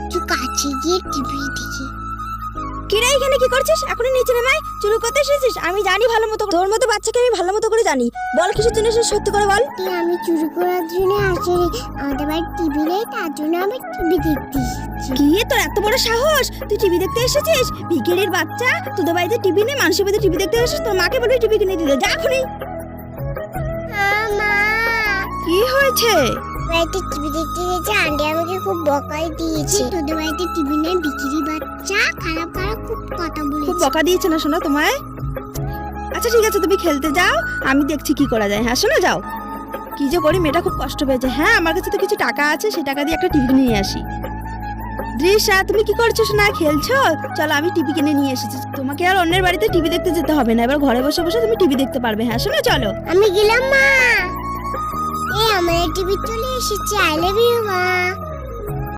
একটু কাছে গিয়ে টিভি দেখি। কিরে এখানে কি করছিস? এখনই নিচে নেমে চুরি করতে এসেছিস? আমি জানি ভালো মতো তোর মতো বাচ্চাকে আমি ভালো মতো করে জানি। বল কিসের জন্য এসেছিস সত্যি করে বল। আমি চুরি করার জন্য আসিনি, আমাদের বাড়ি টিভি নেই, তার জন্য আমি টিভি দেখতে এসেছি। কি তোর এত বড় সাহস? তুই টিভি দেখতে এসেছিস? ভিখারির বাচ্চা, তোদের বাড়িতে টিভি নেই, মানুষের বাড়িতে টিভি দেখতে এসেছিস? তোর মাকে বলবি টিভি কিনে দিতে। যা এখনই। মা, কি হয়েছে? বাড়িতে টিভি দেখতে গেছে, আন্টি আমাকে খুব বকাই দিয়েছে। তোদের বাড়িতে টিভি নেই, ভিখারি বাচ্চা, খারাপ খারাপ খুব কথা খুব বলেছে। বকা দিয়েছে না শোনা তোমায়? আচ্ছা ঠিক আছে, তুমি খেলতে যাও, আমি দেখছি কি করা যায়। হ্যাঁ শোনা যাও। কি যে করি, মেয়েটা খুব কষ্ট পেয়েছে। হ্যাঁ আমার কাছে তো কিছু টাকা আছে, সেই টাকা দিয়ে একটা টিভি নিয়ে আসি। দৃশ্যা তুমি কি করছো শোনা? খেলছো? চলো আমি টিভি কিনে নিয়ে এসেছি, তোমাকে আর অন্যের বাড়িতে টিভি দেখতে যেতে হবে না। এবার ঘরে বসে বসে তুমি টিভি দেখতে পারবে। হ্যাঁ শোনা চলো। আমি গেলাম মা। আমাদের টিভি চলে এসেছে। আই লাভ ইউ মা।